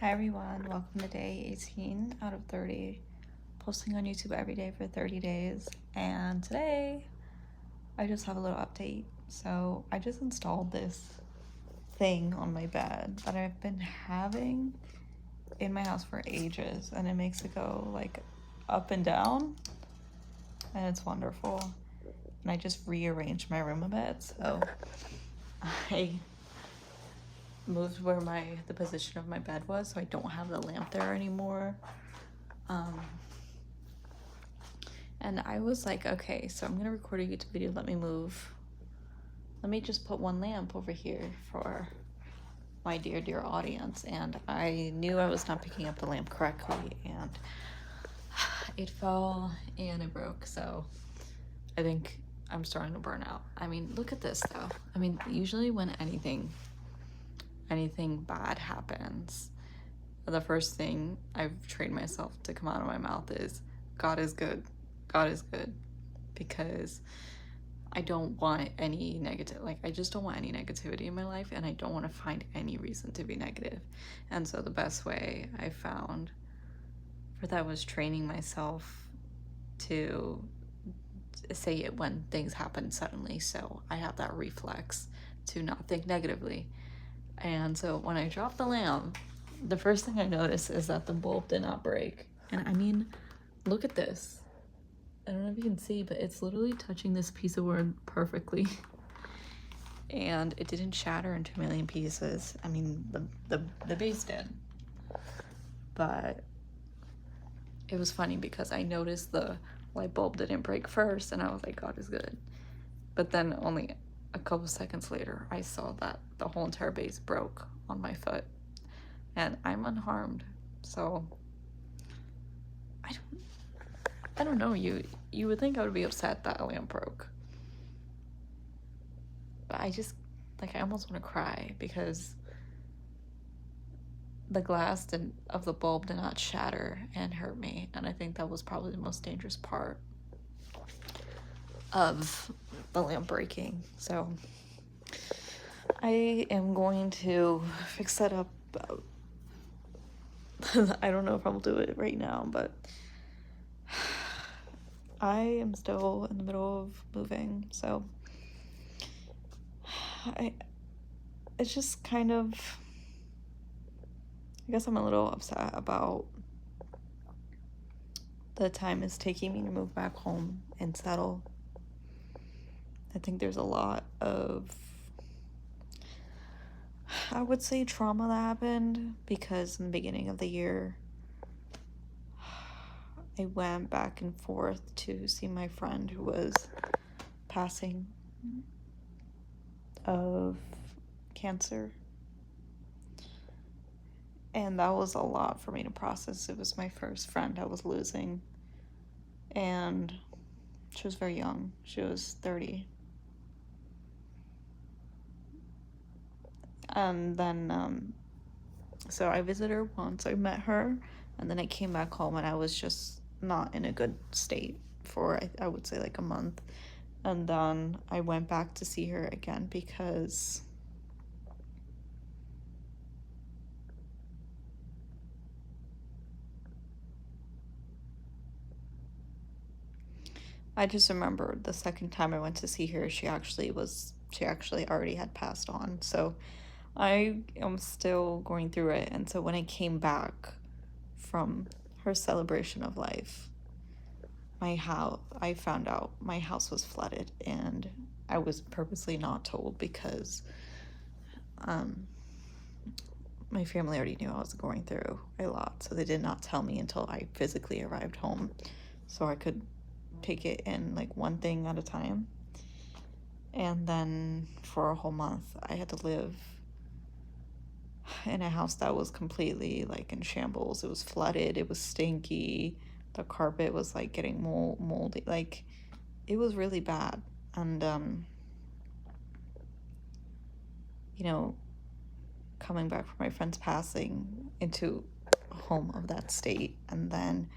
Hi everyone, welcome to day 18 out of 30, posting on YouTube every day for 30 days. And today I just have a little update. So I just installed this thing on my bed that I've been having in my house for ages, and it makes it go like up and down, and it's wonderful. And I just rearranged my room a bit, so I moved where the position of my bed was, so I don't have the lamp there anymore. And I was like, okay, so I'm gonna record a YouTube video. Let me just put one lamp over here for my dear audience. And I knew I was not picking up the lamp correctly, and it fell and it broke. So I think I'm starting to burn out. I mean, look at this though. I mean, usually when anything bad happens, the first thing I've trained myself to come out of my mouth is, God is good. God is good. Because I don't want any I just don't want any negativity in my life, and I don't want to find any reason to be negative. And so the best way I found for that was training myself to say it when things happen suddenly, so I have that reflex to not think negatively. And so when I dropped the lamp, the first thing I noticed is that the bulb did not break. And I mean, look at this. I don't know if you can see, but it's literally touching this piece of wood perfectly. And it didn't shatter into a million pieces. I mean, the base did. But it was funny because I noticed the light bulb didn't break first, and I was like, God is good. But then only a couple seconds later, I saw that the whole entire base broke on my foot. And I'm unharmed, so I don't know. You would think I would be upset that a lamp broke, but I almost want to cry because the glass of the bulb did not shatter and hurt me, and I think that was probably the most dangerous part of the lamp breaking. So I am going to fix that up. I don't know if I'll do it right now, but I am still in the middle of moving, so it's just kind of, I guess I'm a little upset about the time it's taking me to move back home and settle. I think there's a lot of, I would say, trauma that happened because in the beginning of the year, I went back and forth to see my friend who was passing of cancer. And that was a lot for me to process. It was my first friend I was losing. And she was very young. She was 30. And then, so I visited her once. I met her. And then I came back home, and I was just not in a good state for, I would say, like a month. And then I went back to see her again because I just remember the second time I went to see her, she actually already had passed on. So I am still going through it. And so when I came back from her celebration of life, I found out my house was flooded, and I was purposely not told because my family already knew I was going through a lot, so they did not tell me until I physically arrived home, so I could take it in like one thing at a time. And then for a whole month, I had to live in a house that was completely like in shambles. It was flooded, it was stinky, the carpet was like getting moldy, like it was really bad. And you know, coming back from my friend's passing into a home of that state, and then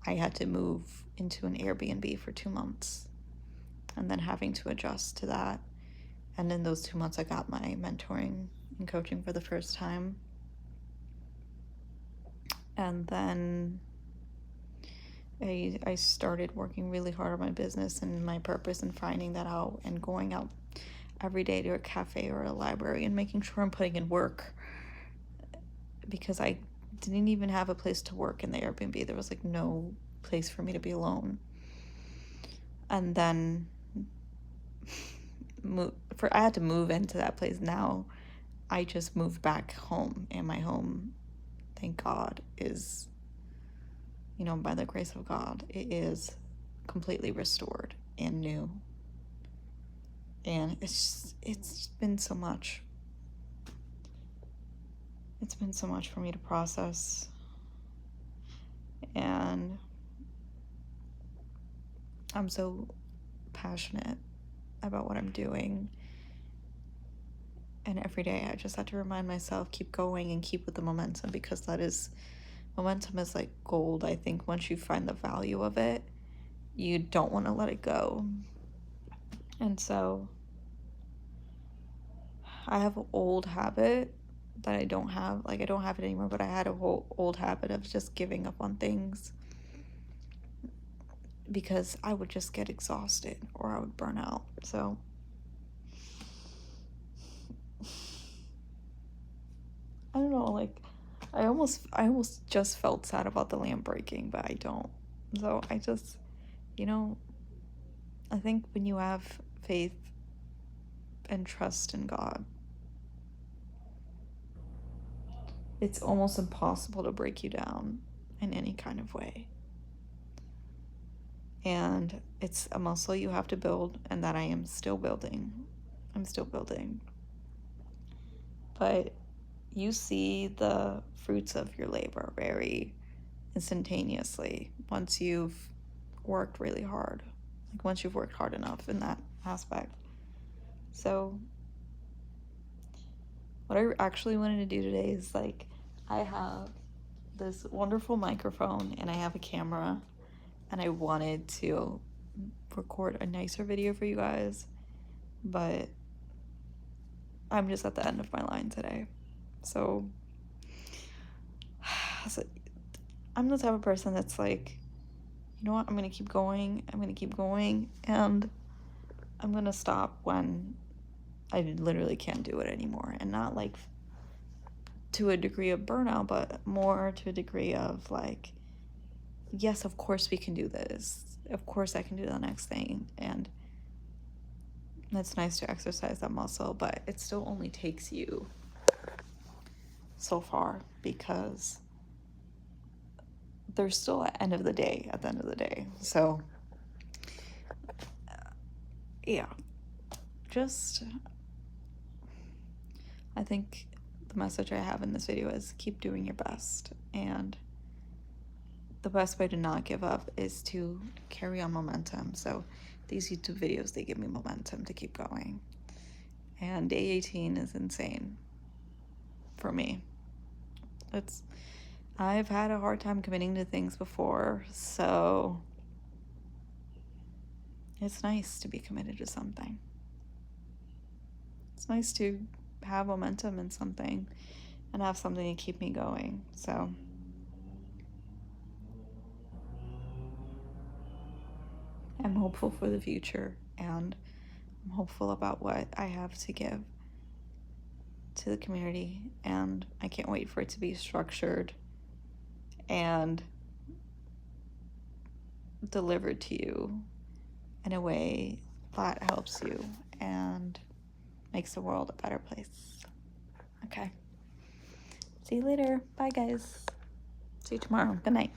I had to move into an Airbnb for 2 months, and then having to adjust to that. And in those 2 months, I got my mentoring and coaching for the first time. And then I started working really hard on my business and my purpose and finding that out and going out every day to a cafe or a library and making sure I'm putting in work, because I didn't even have a place to work in the Airbnb. There was like no place for me to be alone. And then I had to move into that place. Now I just moved back home, and my home, thank God, is, you know, by the grace of God, it is completely restored and new. And it's been so much. It's been so much for me to process. And I'm so passionate about what I'm doing. And every day I just have to remind myself, keep going and keep with the momentum, because momentum is like gold. I think once you find the value of it, you don't want to let it go. And so I have an old habit that I don't have. Like, I don't have it anymore, but I had a whole old habit of just giving up on things because I would just get exhausted or I would burn out. So I don't know, like, I almost just felt sad about the lamp breaking, but I don't. So I just, you know, I think when you have faith and trust in God, it's almost impossible to break you down in any kind of way. And it's a muscle you have to build, and that I am still building. I'm still building. But you see the fruits of your labor very instantaneously once you've worked really hard. Like, once you've worked hard enough in that aspect. So what I actually wanted to do today is, like, I have this wonderful microphone and I have a camera, and I wanted to record a nicer video for you guys, but I'm just at the end of my line today. So I'm the type of person that's like, you know what, I'm gonna keep going, and I'm gonna stop when I literally can't do it anymore. And not like to a degree of burnout, but more to a degree of like, yes, of course we can do this. Of course I can do the next thing. And it's nice to exercise that muscle, but it still only takes you so far, because there's still an end of the day at the end of the day. So yeah, just, I think the message I have in this video is keep doing your best, and the best way to not give up is to carry on momentum. So these YouTube videos, they give me momentum to keep going. And day 18 is insane for me. I've had a hard time committing to things before, so it's nice to be committed to something. It's nice to have momentum in something and have something to keep me going. So I'm hopeful for the future, and I'm hopeful about what I have to give to the community, and I can't wait for it to be structured and delivered to you in a way that helps you and makes the world a better place. Okay. See you later. Bye, guys. See you tomorrow. Good night.